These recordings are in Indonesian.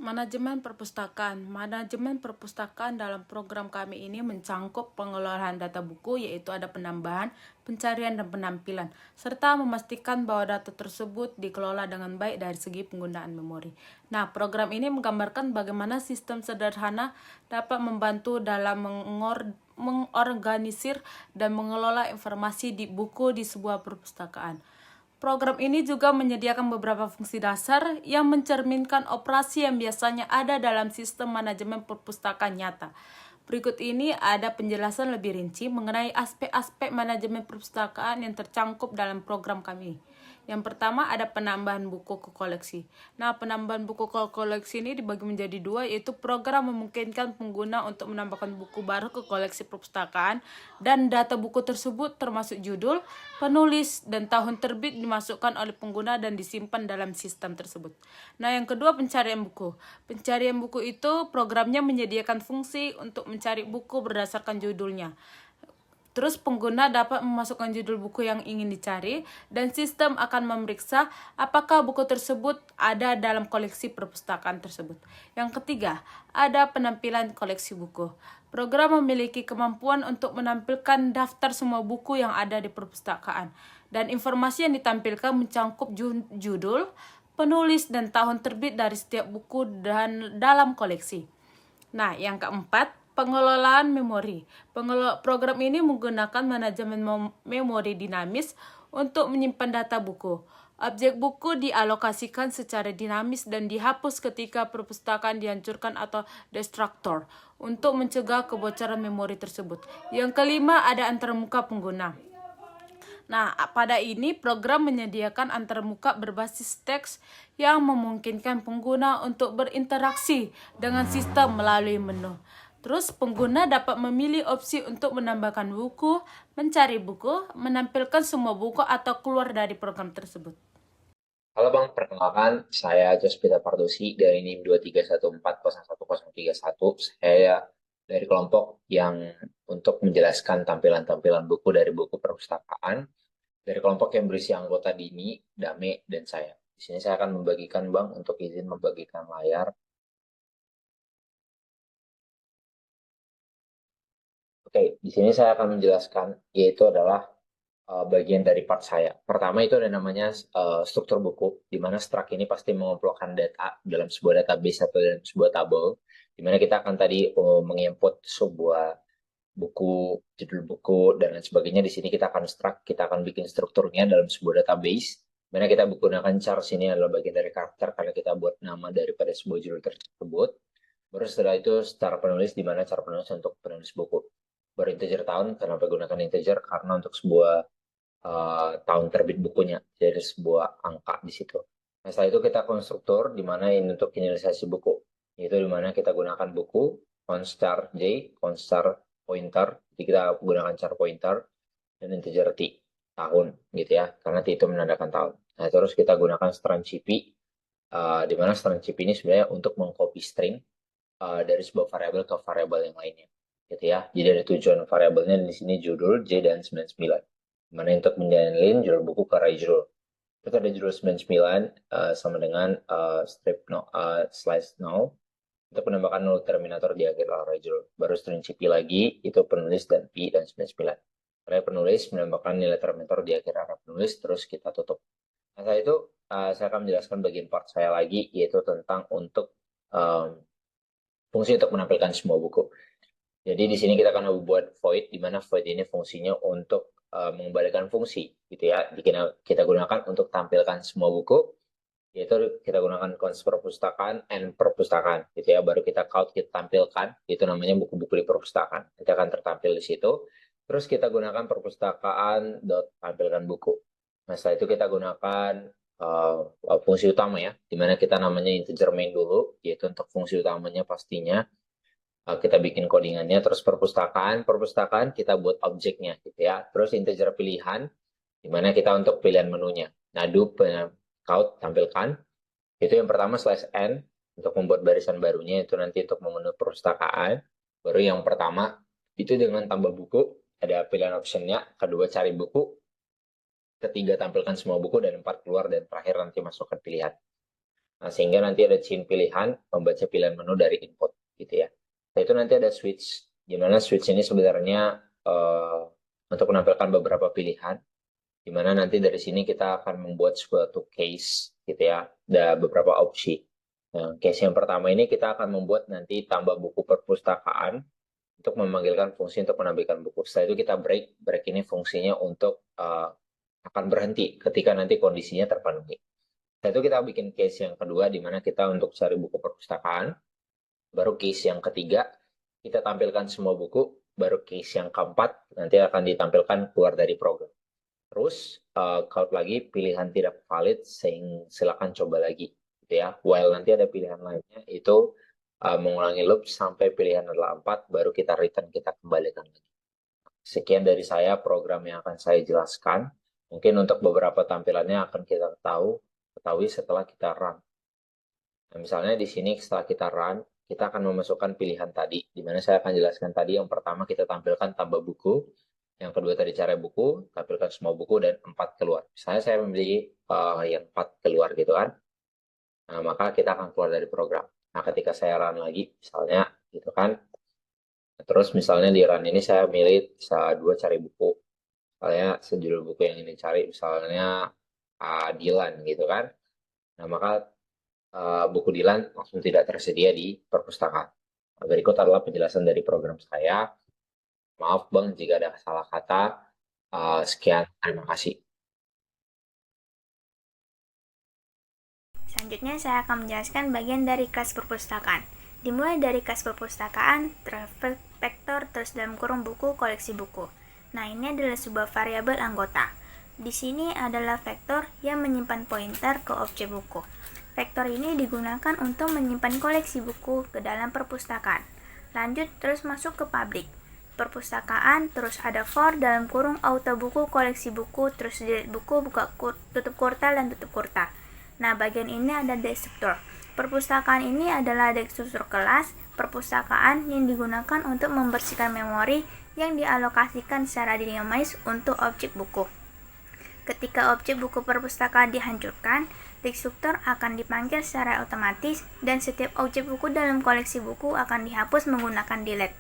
Manajemen perpustakaan. Manajemen perpustakaan dalam program kami ini mencangkup pengelolaan data buku, yaitu ada penambahan, pencarian, dan penampilan, serta memastikan bahwa data tersebut dikelola dengan baik dari segi penggunaan memori. Nah, program ini menggambarkan bagaimana sistem sederhana dapat membantu dalam mengorganisir dan mengelola informasi di buku di sebuah perpustakaan. Program ini juga menyediakan beberapa fungsi dasar yang mencerminkan operasi yang biasanya ada dalam sistem manajemen perpustakaan nyata. Berikut ini ada penjelasan lebih rinci mengenai aspek-aspek manajemen perpustakaan yang tercangkup dalam program kami. Yang pertama ada penambahan buku ke koleksi. Nah, penambahan buku ke koleksi ini dibagi menjadi dua, yaitu program memungkinkan pengguna untuk menambahkan buku baru ke koleksi perpustakaan dan data buku tersebut termasuk judul, penulis, dan tahun terbit dimasukkan oleh pengguna dan disimpan dalam sistem tersebut. Nah, yang kedua pencarian buku. Pencarian buku itu programnya menyediakan fungsi untuk mencari buku berdasarkan judulnya. Terus pengguna dapat memasukkan judul buku yang ingin dicari dan sistem akan memeriksa apakah buku tersebut ada dalam koleksi perpustakaan tersebut. Yang ketiga, ada penampilan koleksi buku. Program memiliki kemampuan untuk menampilkan daftar semua buku yang ada di perpustakaan. Dan informasi yang ditampilkan mencangkup judul, penulis, dan tahun terbit dari setiap buku dan dalam koleksi. Nah, yang keempat, pengelolaan memori. Program ini menggunakan manajemen memori dinamis untuk menyimpan data buku. Objek buku dialokasikan secara dinamis dan dihapus ketika perpustakaan dihancurkan atau destruktor untuk mencegah kebocoran memori tersebut. Yang kelima, ada antarmuka pengguna. Nah, pada ini program menyediakan antarmuka berbasis teks yang memungkinkan pengguna untuk berinteraksi dengan sistem melalui menu. Terus pengguna dapat memilih opsi untuk menambahkan buku, mencari buku, menampilkan semua buku, atau keluar dari program tersebut. Halo Bang, perkenalkan saya Jospita Pardosi dari NIM 2314010131. Saya dari kelompok yang untuk menjelaskan tampilan-tampilan buku dari buku perpustakaan dari kelompok yang berisi anggota Dini, Dame, dan saya. Di sini saya akan membagikan Bang untuk izin membagikan layar. Oke, di sini saya akan menjelaskan yaitu adalah bagian dari part saya. Pertama itu ada namanya struktur buku, di mana struct ini pasti mengumpulkan data dalam sebuah database atau dalam sebuah tabel, di mana kita akan tadi menginput sebuah buku, judul buku, dan lain sebagainya. Di sini kita akan struct, kita akan bikin strukturnya dalam sebuah database, di mana kita menggunakan char sini adalah bagian dari karakter karena kita buat nama daripada sebuah judul tersebut. Baru setelah itu secara penulis, di mana cara penulis untuk penulis buku. Baru integer tahun, kenapa gunakan integer? Karena untuk sebuah tahun terbit bukunya, jadi sebuah angka di situ. Nah, setelah itu kita konstruktor, di mana ini untuk inisialisasi buku, yaitu di mana kita gunakan buku, constar J, constar pointer, jadi kita gunakan char pointer, dan integer T, tahun, gitu ya, karena T itu menandakan tahun. Nah, terus kita gunakan string CP, di mana string CP ini sebenarnya untuk mengcopy string dari sebuah variabel ke variabel yang lainnya, gitu ya. Jadi ada tujuan variabelnya di sini judul J dan 99. Mana untuk menjalin judul buku ke arah judul. Terus ada judul 99 sama dengan strip no, slice now untuk menambahkan null terminator di akhir arah judul. Baru string CP lagi itu penulis dan P dan 99. Karena penulis menambahkan nilai terminator di akhir arah penulis, terus kita tutup. Nah, setelah itu saya akan menjelaskan bagian part saya lagi, yaitu tentang untuk fungsi untuk menampilkan semua buku. Jadi di sini kita akan membuat void, di mana void ini fungsinya untuk mengembalikan fungsi, gitu ya. Kita gunakan untuk tampilkan semua buku, yaitu kita gunakan const perpustakaan and perpustakaan, gitu ya. Baru kita count, kita tampilkan, itu namanya buku-buku di perpustakaan. Itu akan tertampil di situ. Terus kita gunakan perpustakaan dot tampilkan buku. Nah, setelah itu kita gunakan fungsi utama ya, di mana kita namanya integer main dulu, yaitu untuk fungsi utamanya pastinya kita bikin codingannya, terus perpustakaan kita buat objeknya gitu ya, terus integer pilihan, dimana kita untuk pilihan menunya, nadu count tampilkan, itu yang pertama slash n untuk membuat barisan barunya, itu nanti untuk memenuhi perpustakaan. Baru yang pertama itu dengan tambah buku, ada pilihan optionnya, kedua cari buku, ketiga tampilkan semua buku, dan empat keluar, dan terakhir nanti masukkan pilihan. Nah, sehingga nanti ada chain pilihan, membaca pilihan menu dari input gitu ya. Nah, itu nanti ada switch, di mana switch ini sebenarnya untuk menampilkan beberapa pilihan, di mana nanti dari sini kita akan membuat suatu case gitu ya, ada beberapa opsi. Nah, case yang pertama ini kita akan membuat nanti tambah buku perpustakaan untuk memanggilkan fungsi untuk menampilkan buku. Setelah itu kita break ini fungsinya untuk akan berhenti ketika nanti kondisinya terpenuhi. Setelah itu kita bikin case yang kedua, di mana kita untuk cari buku perpustakaan. Baru case yang ketiga, kita tampilkan semua buku. Baru case yang keempat, nanti akan ditampilkan keluar dari program. Terus, kalau lagi pilihan tidak valid, silakan coba lagi. Gitu ya. While nanti ada pilihan lainnya, itu mengulangi loop sampai pilihan adalah 4, baru kita return, kita kembalikan lagi. Sekian dari saya program yang akan saya jelaskan. Mungkin untuk beberapa tampilannya akan kita ketahui setelah kita run. Nah, misalnya di sini setelah kita run, kita akan memasukkan pilihan tadi, di mana saya akan jelaskan tadi. Yang pertama kita tampilkan tambah buku, yang kedua tadi cari buku, tampilkan semua buku, dan 4 keluar. Misalnya saya memilih yang 4 keluar gitu kan, nah, maka kita akan keluar dari program. Nah, ketika saya run lagi, misalnya gitu kan, terus misalnya di run ini saya milih dua cari buku, misalnya sejudul buku yang ini cari, misalnya Dilan gitu kan. Nah, maka buku Dilan langsung tidak tersedia di perpustakaan. Nah, berikut adalah penjelasan dari program saya. Maaf Bang jika ada salah kata. Sekian, terima kasih. Selanjutnya saya akan menjelaskan bagian dari kelas perpustakaan. Dimulai dari kelas perpustakaan, vektor, terus dalam kurung buku, koleksi buku. Nah, ini adalah sebuah variabel anggota. Di sini adalah vektor yang menyimpan pointer ke objek buku. Vektor ini digunakan untuk menyimpan koleksi buku ke dalam perpustakaan. Lanjut terus masuk ke public. Perpustakaan, terus ada for dalam kurung auto buku, koleksi buku, terus delete buku, buka tutup kurtal dan tutup kurtal. Nah, bagian ini ada destruktur. Perpustakaan ini adalah destruktur kelas perpustakaan yang digunakan untuk membersihkan memori yang dialokasikan secara dinamis untuk objek buku. Ketika objek buku perpustakaan dihancurkan, destruktur akan dipanggil secara otomatis dan setiap objek buku dalam koleksi buku akan dihapus menggunakan delete.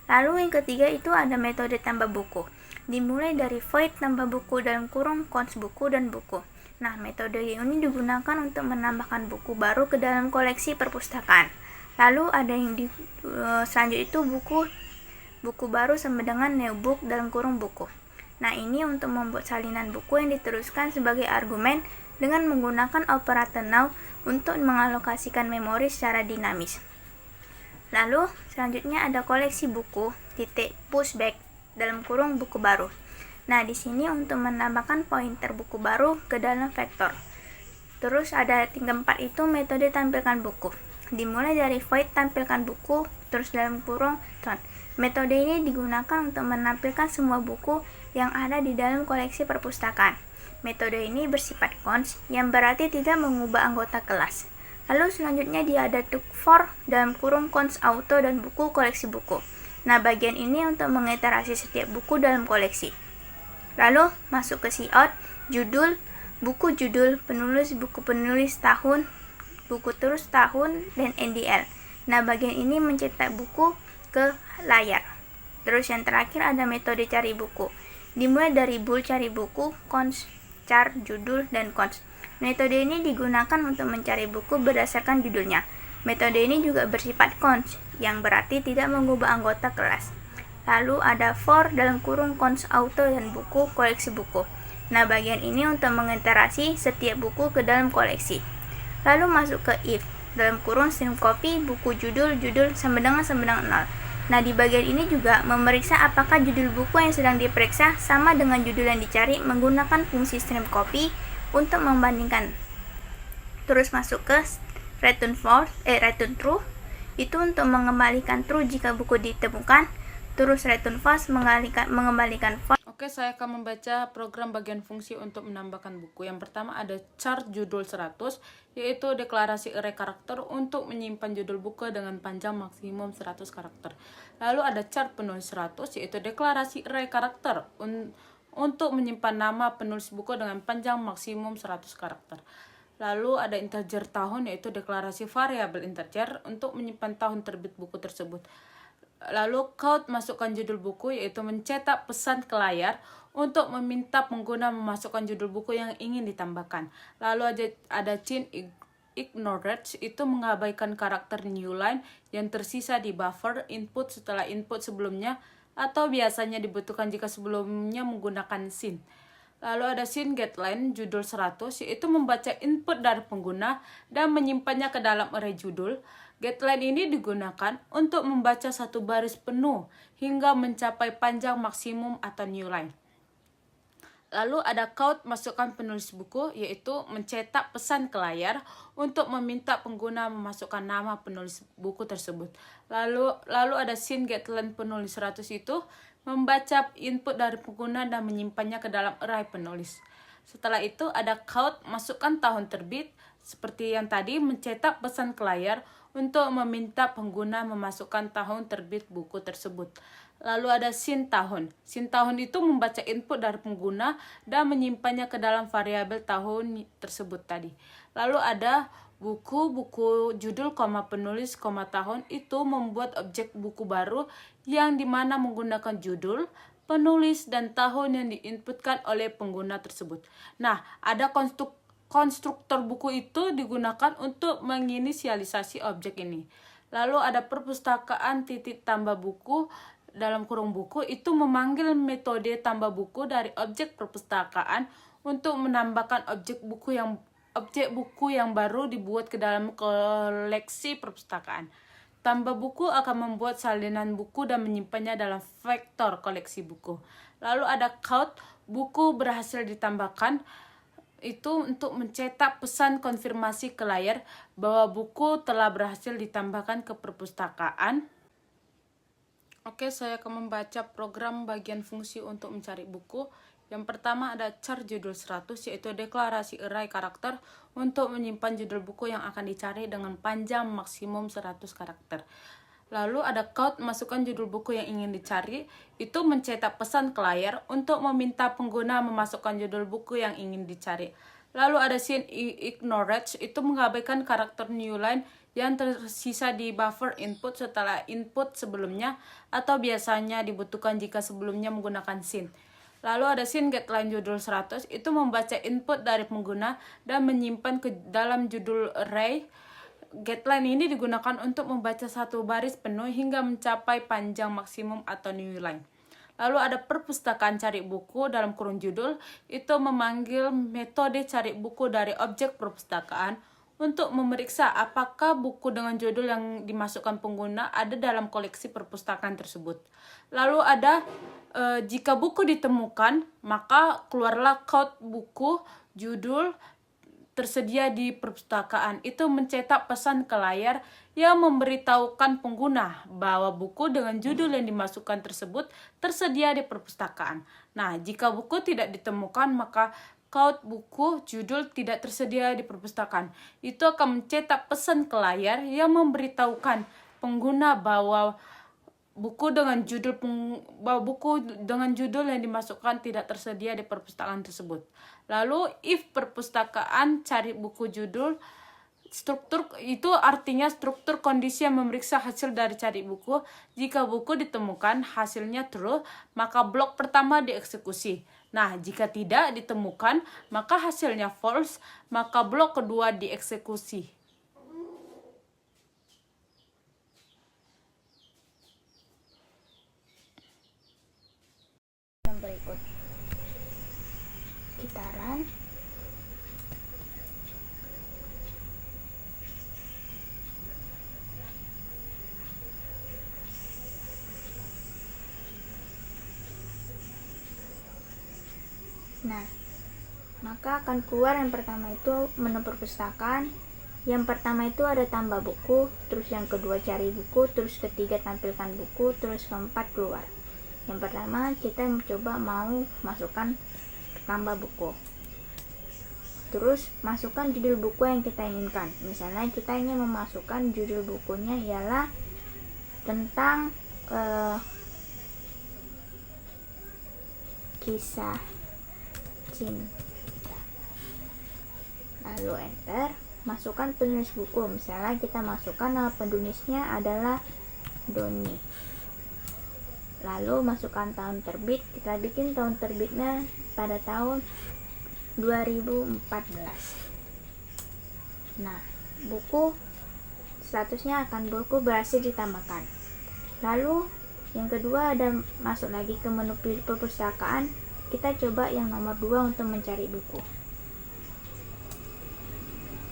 Lalu yang ketiga itu ada metode tambah buku. Dimulai dari void tambah buku dalam kurung cons buku dan buku. Nah, metode ini digunakan untuk menambahkan buku baru ke dalam koleksi perpustakaan. Lalu ada yang selanjutnya itu buku baru sama dengan new book dalam kurung buku. Nah, ini untuk membuat salinan buku yang diteruskan sebagai argumen dengan menggunakan operator now untuk mengalokasikan memori secara dinamis. Lalu, selanjutnya ada koleksi buku titik pushback dalam kurung buku baru. Nah, di sini untuk menambahkan pointer buku baru ke dalam vektor. Terus ada tingkat 4 itu metode tampilkan buku. Dimulai dari void tampilkan buku, terus dalam kurung ton. Metode ini digunakan untuk menampilkan semua buku yang ada di dalam koleksi perpustakaan. Metode ini bersifat cons, yang berarti tidak mengubah anggota kelas. Lalu selanjutnya dia ada for dalam kurung cons auto dan buku koleksi buku. Nah, bagian ini untuk mengiterasi setiap buku dalam koleksi. Lalu masuk ke cout, judul, buku judul, penulis, buku penulis, tahun, buku terus tahun, dan NDL. Nah, bagian ini mencetak buku ke layar. Terus yang terakhir ada metode cari buku. Dimulai dari bool cari buku, cons, char, judul, dan cons. Metode ini digunakan untuk mencari buku berdasarkan judulnya. Metode ini juga bersifat cons, yang berarti tidak mengubah anggota kelas. Lalu ada for dalam kurung cons auto dan buku koleksi buku. Nah, bagian ini untuk menginterasi setiap buku ke dalam koleksi. Lalu masuk ke if dalam kurung stream copy buku judul sama dengan 0. Nah, di bagian ini juga memeriksa apakah judul buku yang sedang diperiksa sama dengan judul yang dicari menggunakan fungsi stream copy untuk membandingkan. Terus masuk ke return true, itu untuk mengembalikan true jika buku ditemukan. Terus return false mengembalikan false. Oke, saya akan membaca program bagian fungsi untuk menambahkan buku. Yang pertama ada chart judul 100, yaitu deklarasi array karakter untuk menyimpan judul buku dengan panjang maksimum 100 karakter. Lalu ada chart penulis 100, yaitu deklarasi array karakter untuk menyimpan nama penulis buku dengan panjang maksimum 100 karakter. Lalu ada integer tahun, yaitu deklarasi variabel integer untuk menyimpan tahun terbit buku tersebut. Lalu count masukkan judul buku, yaitu mencetak pesan ke layar untuk meminta pengguna memasukkan judul buku yang ingin ditambahkan. Lalu ada chain ignorance, itu mengabaikan karakter new line yang tersisa di buffer input setelah input sebelumnya, atau biasanya dibutuhkan jika sebelumnya menggunakan sin. Lalu ada sin getLine judul 100, yaitu membaca input dari pengguna dan menyimpannya ke dalam array judul. GetLine ini digunakan untuk membaca satu baris penuh hingga mencapai panjang maksimum atau new line. Lalu ada count masukkan penulis buku, yaitu mencetak pesan ke layar untuk meminta pengguna memasukkan nama penulis buku tersebut. Lalu ada sin getLine penulis 100, itu membaca input dari pengguna dan menyimpannya ke dalam array penulis. Setelah itu ada count masukkan tahun terbit, seperti yang tadi, mencetak pesan ke layar untuk meminta pengguna memasukkan tahun terbit buku tersebut. Lalu ada sin tahun. Sin tahun itu membaca input dari pengguna dan menyimpannya ke dalam variabel tahun tersebut tadi. Lalu ada buku judul, penulis, tahun, itu membuat objek buku baru yang dimana menggunakan judul, penulis, dan tahun yang diinputkan oleh pengguna tersebut. Nah, ada konstruktor buku itu digunakan untuk menginisialisasi objek ini. Lalu ada perpustakaan titik tambah buku dalam kurung buku, itu memanggil metode tambah buku dari objek perpustakaan untuk menambahkan objek buku yang baru dibuat ke dalam koleksi perpustakaan. Tambah buku akan membuat salinan buku dan menyimpannya dalam vektor koleksi buku. Lalu ada count, buku berhasil ditambahkan, itu untuk mencetak pesan konfirmasi ke layar bahwa buku telah berhasil ditambahkan ke perpustakaan. Oke, saya akan membaca program bagian fungsi untuk mencari buku. Yang pertama ada char judul 100, yaitu deklarasi array karakter untuk menyimpan judul buku yang akan dicari dengan panjang maksimum 100 karakter. Lalu ada count masukkan judul buku yang ingin dicari, itu mencetak pesan ke layar untuk meminta pengguna memasukkan judul buku yang ingin dicari. Lalu ada sin ignorance, itu mengabaikan karakter new line yang tersisa di buffer input setelah input sebelumnya, atau biasanya dibutuhkan jika sebelumnya menggunakan sin. Lalu ada sin getLine judul 100, itu membaca input dari pengguna dan menyimpan ke dalam judul array. GetLine ini digunakan untuk membaca satu baris penuh hingga mencapai panjang maksimum atau new line. Lalu ada perpustakaan cari buku dalam kurung judul, itu memanggil metode cari buku dari objek perpustakaan untuk memeriksa apakah buku dengan judul yang dimasukkan pengguna ada dalam koleksi perpustakaan tersebut. Lalu ada jika buku ditemukan, maka keluarlah count buku judul tersedia di perpustakaan, itu mencetak pesan ke layar yang memberitahukan pengguna bahwa buku dengan judul yang dimasukkan tersebut tersedia di perpustakaan. Nah, jika buku tidak ditemukan, maka count buku judul tidak tersedia di perpustakaan, itu akan mencetak pesan ke layar yang memberitahukan pengguna bahwa buku dengan judul yang dimasukkan tidak tersedia di perpustakaan tersebut. Lalu if perpustakaan cari buku judul, struktur itu artinya struktur kondisi yang memeriksa hasil dari cari buku. Jika buku ditemukan hasilnya true, maka blok pertama dieksekusi. Nah, jika tidak ditemukan maka hasilnya false, maka blok kedua dieksekusi. Yang berikut gitaran, nah maka akan keluar yang pertama itu menu perpustakaan. Yang pertama itu ada tambah buku, terus yang kedua cari buku, terus ketiga tampilkan buku, terus keempat keluar. Yang pertama kita mencoba mau masukkan tambah buku, terus masukkan judul buku yang kita inginkan. Misalnya kita ingin memasukkan judul bukunya ialah tentang kisah cinta. Lalu enter, masukkan penulis buku. Misalnya kita masukkan nama penulisnya adalah Doni. Lalu masukkan tahun terbit, kita bikin tahun terbitnya pada tahun 2014. Nah, buku statusnya akan buku berhasil ditambahkan. Lalu yang kedua ada masuk lagi ke menu perpustakaan, kita coba yang nomor 2 untuk mencari buku.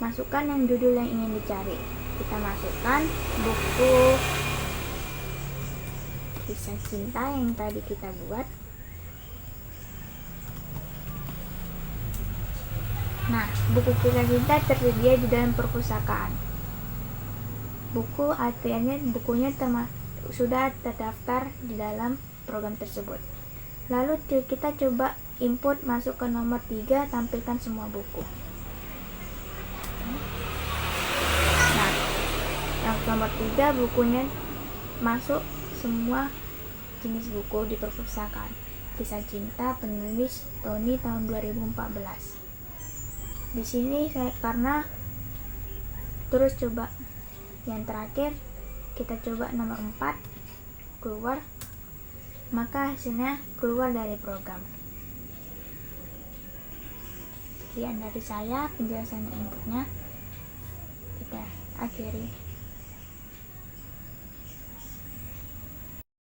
Masukkan yang judul yang ingin dicari. Kita masukkan buku Kisah Cinta yang tadi kita buat. Nah, buku Kisah Cinta tersedia di dalam perpustakaan. Buku artinya bukunya sudah terdaftar di dalam program tersebut. Lalu kita coba input masuk ke nomor 3, tampilkan semua buku. Nah, yang nomor 3 bukunya masuk semua jenis buku di perpustakaan. Kisah Cinta penulis Tony tahun 2014. Di sini saya karena terus coba yang terakhir kita coba nomor 4 keluar, maka hasilnya keluar dari program. Sekian dari saya penjelasan inputnya, kita akhiri.